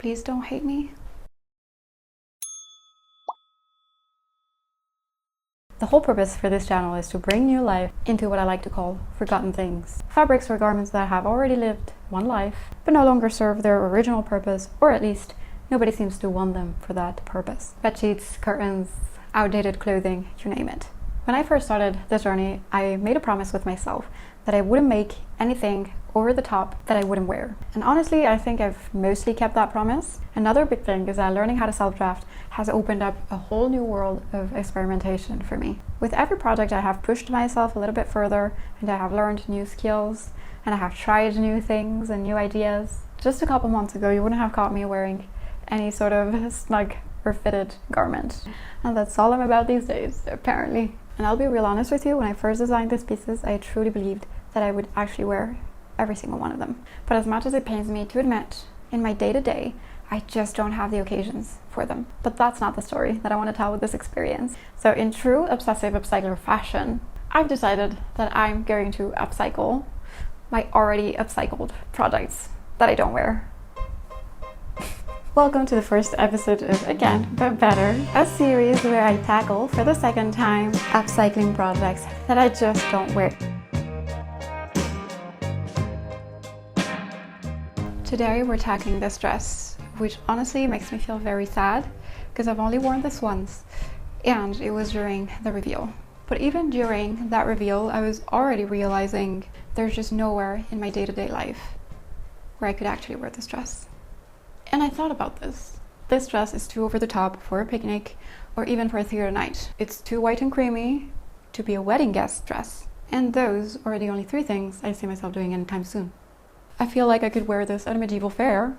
Please don't hate me. The whole purpose for this channel is to bring new life into what I like to call forgotten things. Fabrics or garments that have already lived one life, but no longer serve their original purpose, or at least nobody seems to want them for that purpose. Bedsheets, curtains, outdated clothing, you name it. When I first started this journey, I made a promise with myself that I wouldn't make anything over the top that I wouldn't wear. And honestly, I think I've mostly kept that promise. Another big thing is that learning how to self-draft has opened up a whole new world of experimentation for me. With every project, I have pushed myself a little bit further, and I have learned new skills, and I have tried new things and new ideas. Just a couple months ago, you wouldn't have caught me wearing any sort of snug or fitted garment. And that's all I'm about these days, apparently. And I'll be real honest with you, when I first designed these pieces, I truly believed that I would actually wear every single one of them. But as much as it pains me to admit, in my day-to-day, I just don't have the occasions for them. But that's not the story that I want to tell with this experience. So in true obsessive upcycler fashion, I've decided that I'm going to upcycle my already upcycled products that I don't wear. Welcome to the first episode of Again But Better, a series where I tackle for the second time upcycling projects that I just don't wear. Today we're tackling this dress, which honestly makes me feel very sad because I've only worn this once, and it was during the reveal. But even during that reveal, I was already realizing there's just nowhere in my day-to-day life where I could actually wear this dress. And I thought about this. This dress is too over the top for a picnic or even for a theater night. It's too white and creamy to be a wedding guest dress. And those are the only three things I see myself doing anytime soon. I feel like I could wear this at a medieval fair,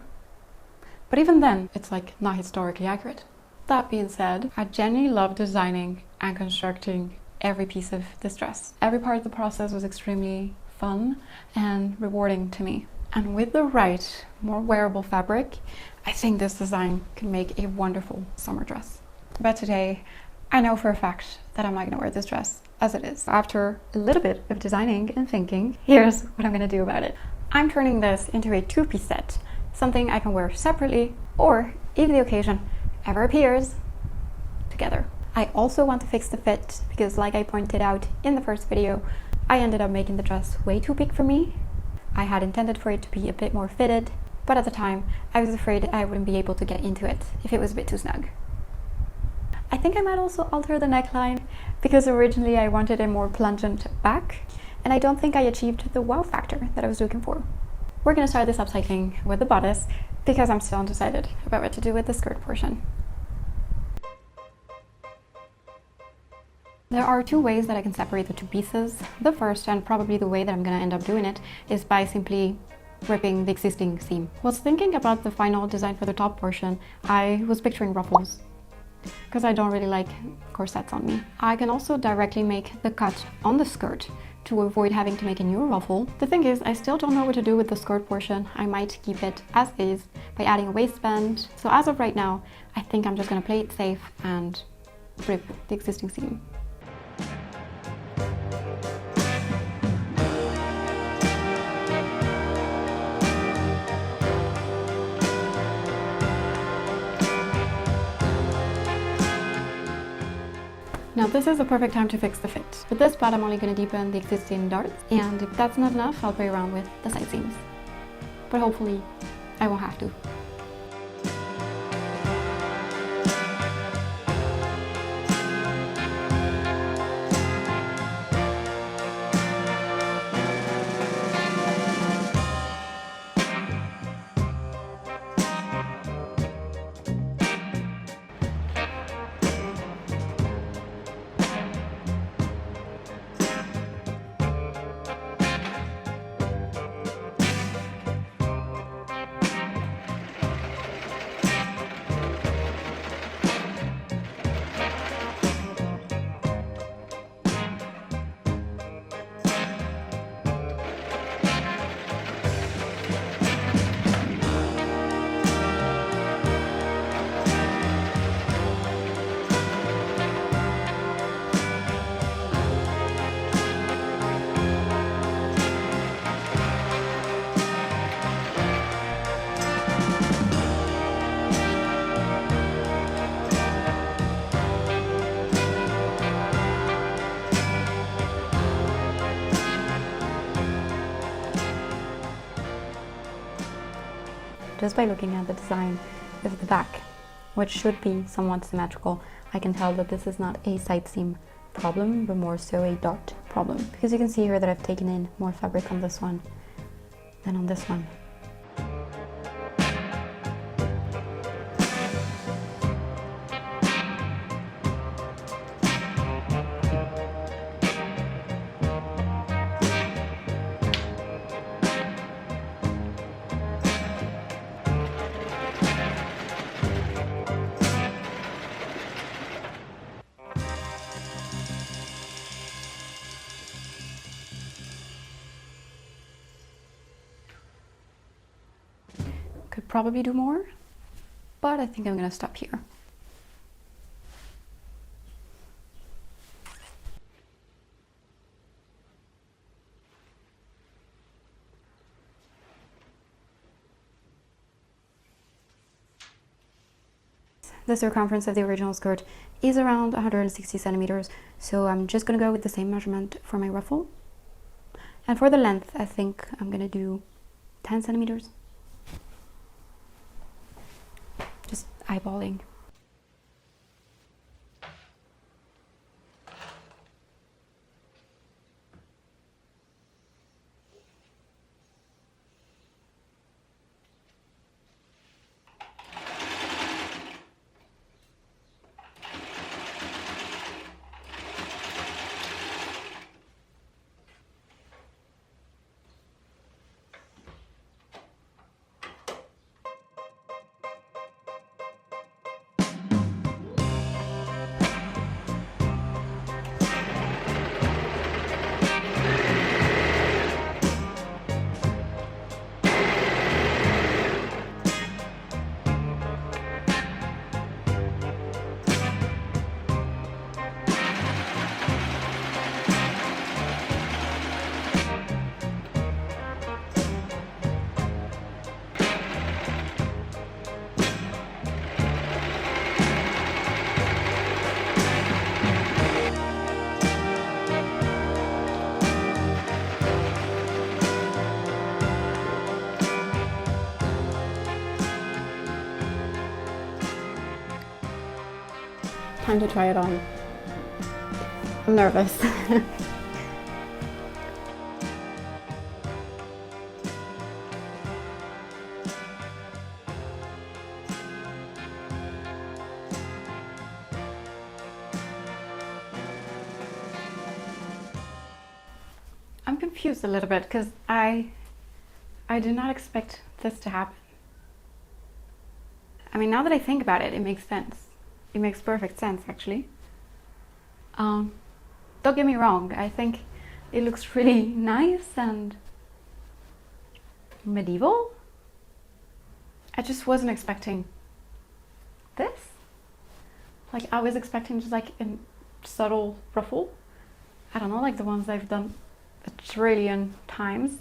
but even then, it's like not historically accurate. That being said, I genuinely love designing and constructing every piece of this dress. Every part of the process was extremely fun and rewarding to me. And with the right, more wearable fabric, I think this design can make a wonderful summer dress. But today, I know for a fact that I'm not gonna wear this dress as it is. After a little bit of designing and thinking, here's what I'm gonna do about it. I'm turning this into a two-piece set, something I can wear separately, or if the occasion ever appears, together. I also want to fix the fit, because like I pointed out in the first video, I ended up making the dress way too big for me. I had intended for it to be a bit more fitted, but at the time, I was afraid I wouldn't be able to get into it if it was a bit too snug. I think I might also alter the neckline, because originally I wanted a more plungent back, and I don't think I achieved the wow factor that I was looking for. We're gonna start this upcycling with the bodice, because I'm still undecided about what to do with the skirt portion. There are two ways that I can separate the two pieces. The first, and probably the way that I'm gonna end up doing it, is by simply ripping the existing seam. Whilst thinking about the final design for the top portion, I was picturing ruffles, because I don't really like corsets on me. I can also directly make the cut on the skirt to avoid having to make a new ruffle. The thing is, I still don't know what to do with the skirt portion. I might keep it as is by adding a waistband. So as of right now, I think I'm just gonna play it safe and rip the existing seam. Now this is the perfect time to fix the fit. For this part, I'm only going to deepen the existing darts, and if that's not enough, I'll play around with the side seams. But hopefully, I won't have to. just by looking at the design of the back, which should be somewhat symmetrical. I can tell that this is not a side seam problem, but more so a dart problem, because you can see here that I've taken in more fabric on this one than on this one. Could probably do more, but I think I'm gonna stop here. The circumference of the original skirt is around 160 centimeters, so I'm just gonna go with the same measurement for my ruffle. And for the length, I think I'm gonna do 10 centimeters. Just eyeballing. Time to try it on. I'm nervous. I'm confused a little bit because I did not expect this to happen. I mean, now that I think about it, it makes sense. It makes perfect sense, actually. Don't get me wrong, I think it looks really nice and medieval. I just wasn't expecting this. Like, I was expecting just like a subtle ruffle. I don't know, like the ones I've done a trillion times.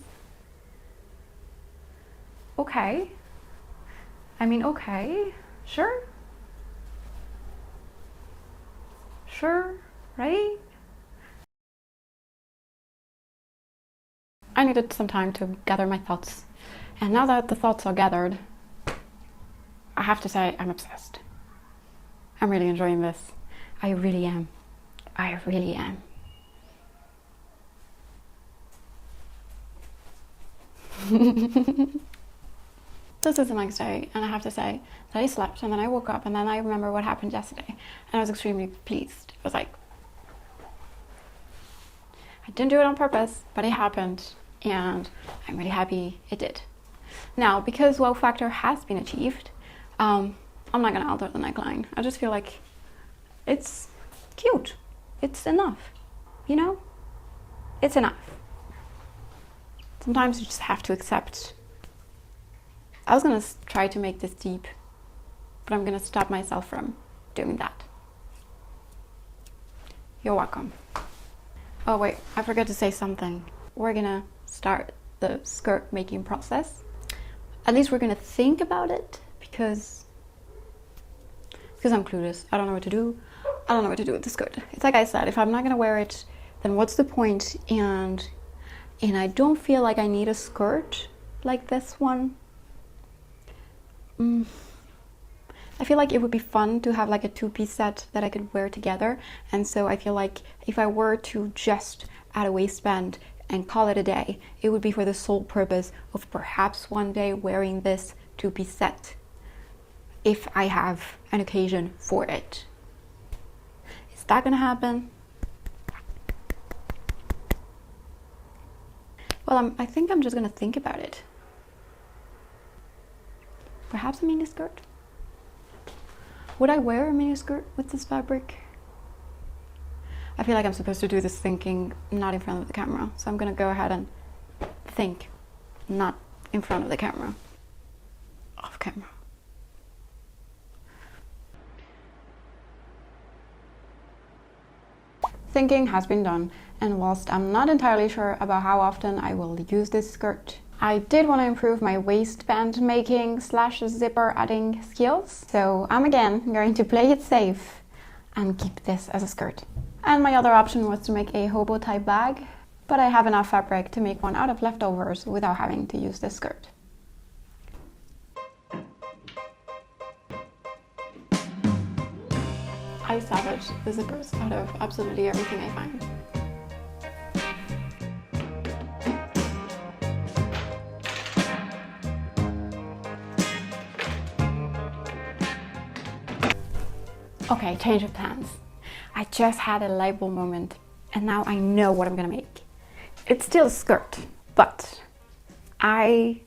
Okay. I mean, okay, sure. Sure, right? I needed some time to gather my thoughts. And now that the thoughts are gathered, I have to say I'm obsessed. I'm really enjoying this. I really am. I really am. This is the next day, and I have to say that I slept, and then I woke up, and then I remember what happened yesterday, and I was extremely pleased. I was like, I didn't do it on purpose, but it happened, and I'm really happy it did. Now, because wow factor has been achieved, I'm not gonna alter the neckline. I just feel like it's cute. It's enough, you know? It's enough. Sometimes you just have to accept. I was gonna try to make this deep, but I'm gonna stop myself from doing that. You're welcome. Oh wait, I forgot to say something. We're gonna start the skirt making process. At least we're gonna think about it because I'm clueless. I don't know what to do. I don't know what to do with the skirt. It's like I said, if I'm not gonna wear it, then what's the point? And I don't feel like I need a skirt like this one. I feel like it would be fun to have like a two-piece set that I could wear together. And so I feel like if I were to just add a waistband and call it a day, it would be for the sole purpose of perhaps one day wearing this two-piece set if I have an occasion for it. Is that gonna happen? Well, I think I'm just gonna think about it. Perhaps a mini skirt? Would I wear a mini skirt with this fabric? I feel like I'm supposed to do this thinking not in front of the camera, so I'm gonna go ahead and think not in front of the camera. Off camera. Thinking has been done, and whilst I'm not entirely sure about how often I will use this skirt, I did want to improve my waistband making / zipper adding skills, so I'm again going to play it safe and keep this as a skirt. And my other option was to make a hobo type bag, but I have enough fabric to make one out of leftovers without having to use this skirt. I salvage the zippers out of absolutely everything I find. Okay, change of plans. I just had a light bulb moment and now I know what I'm gonna make. It's still a skirt, but I'm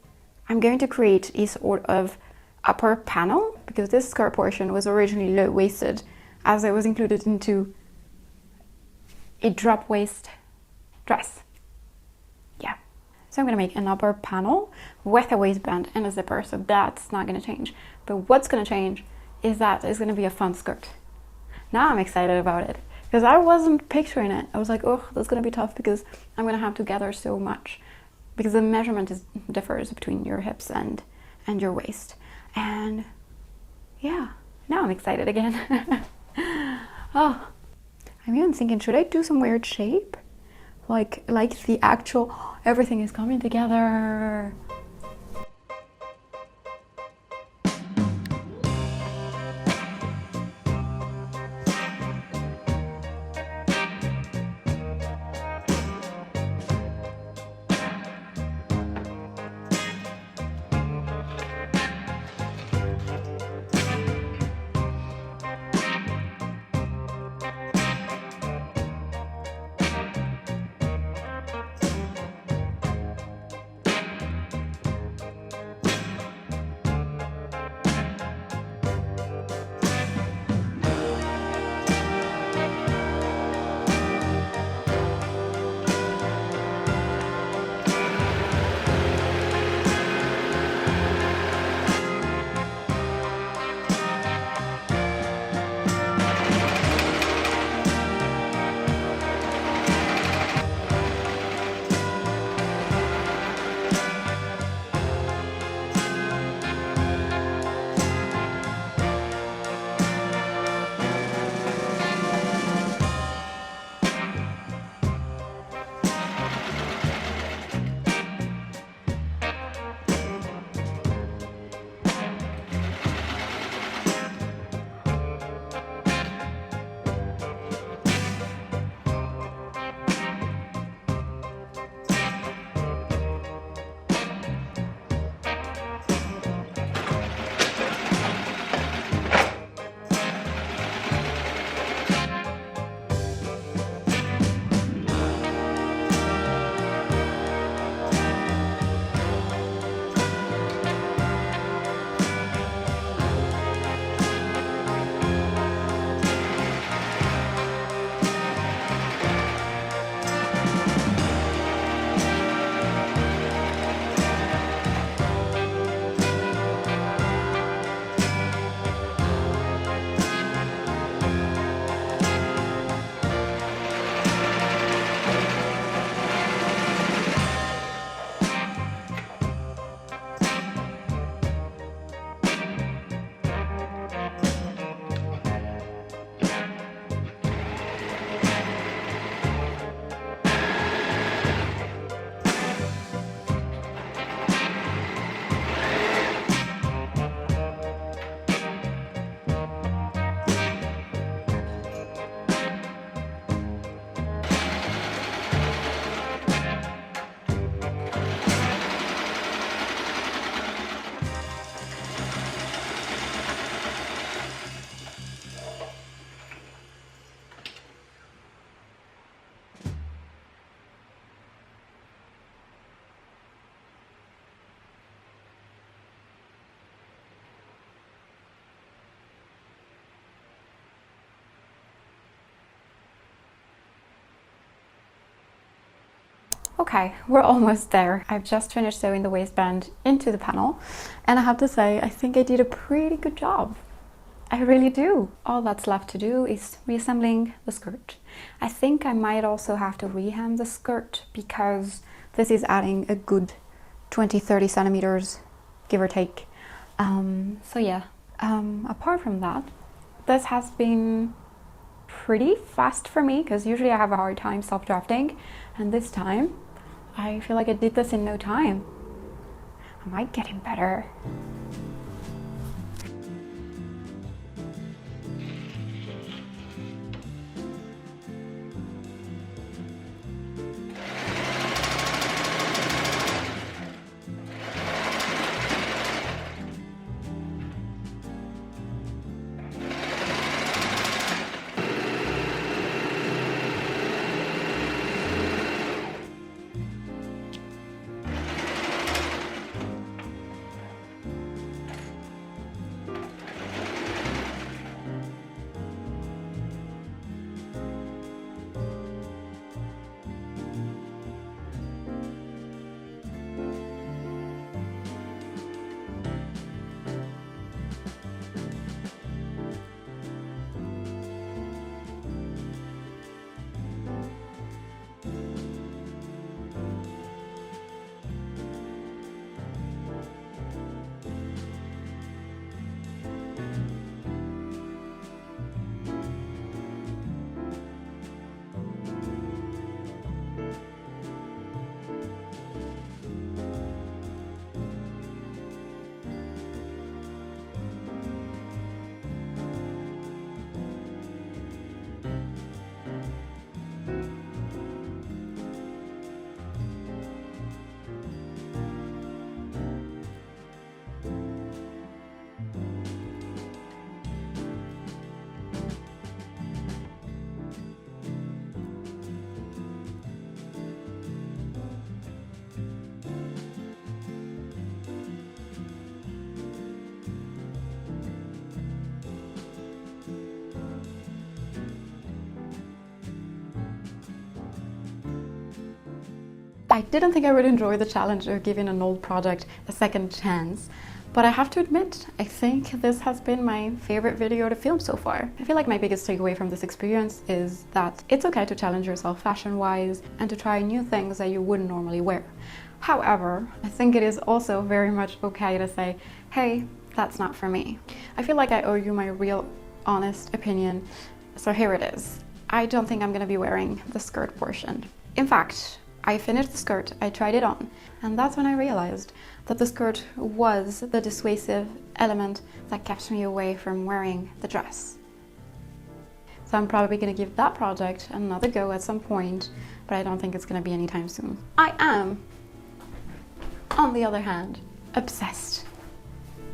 going to create a sort of upper panel because this skirt portion was originally low-waisted as it was included into a drop waist dress. Yeah. So I'm gonna make an upper panel with a waistband and a zipper, so that's not gonna change. But what's gonna change is that it's gonna be a fun skirt. Now I'm excited about it because I wasn't picturing it. I was like, oh, that's gonna be tough because I'm gonna have to gather so much because the measurement differs between your hips and your waist. And yeah, now I'm excited again. Oh, I'm even thinking, should I do some weird shape? Like the actual, everything is coming together. Okay, we're almost there. I've just finished sewing the waistband into the panel, and I have to say, I think I did a pretty good job. I really do. All that's left to do is reassembling the skirt. I think I might also have to rehem the skirt because this is adding a good 20-30 centimeters, give or take. So yeah, apart from that, this has been pretty fast for me because usually I have a hard time self-drafting, and this time I feel like I did this in no time. Am I getting better? I didn't think I would enjoy the challenge of giving an old project a second chance, but I have to admit, I think this has been my favorite video to film so far. I feel like my biggest takeaway from this experience is that it's okay to challenge yourself fashion-wise and to try new things that you wouldn't normally wear. However, I think it is also very much okay to say, hey, that's not for me. I feel like I owe you my real, honest opinion, so here it is. I don't think I'm gonna be wearing the skirt portion. In fact, I finished the skirt, I tried it on, and that's when I realized that the skirt was the dissuasive element that kept me away from wearing the dress. So I'm probably gonna give that project another go at some point, but I don't think it's gonna be anytime soon. I am, on the other hand, obsessed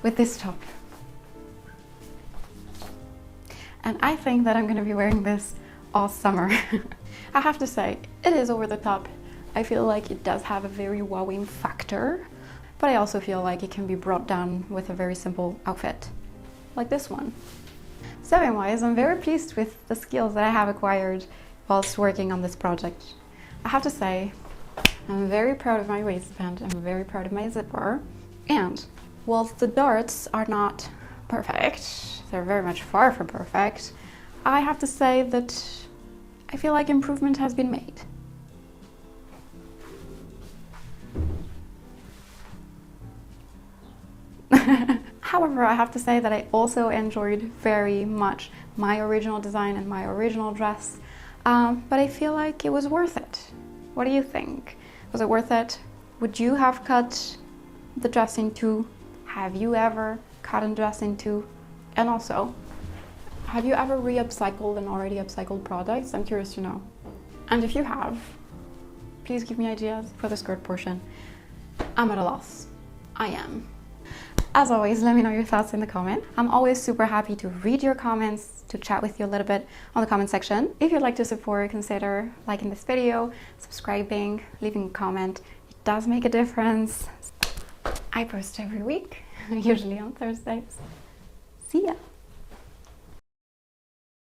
with this top. And I think that I'm gonna be wearing this all summer. I have to say, it is over the top. I feel like it does have a very wowing factor, but I also feel like it can be brought down with a very simple outfit, like this one. Sewing-wise, I'm very pleased with the skills that I have acquired whilst working on this project. I have to say, I'm very proud of my waistband, I'm very proud of my zipper, and whilst the darts are not perfect, they're very much far from perfect, I have to say that I feel like improvement has been made. However, I have to say that I also enjoyed very much my original design and my original dress, but I feel like it was worth it. What do you think? Was it worth it? Would you have cut the dress in two? Have you ever cut a dress in two? And also, have you ever re-upcycled an already upcycled product? I'm curious to know. And if you have, please give me ideas for the skirt portion. I'm at a loss. I am. As always, let me know your thoughts in the comment. I'm always super happy to read your comments, to chat with you a little bit on the comment section. If you'd like to support, consider liking this video, subscribing, leaving a comment. It does make a difference. I post every week, usually on Thursdays. See ya!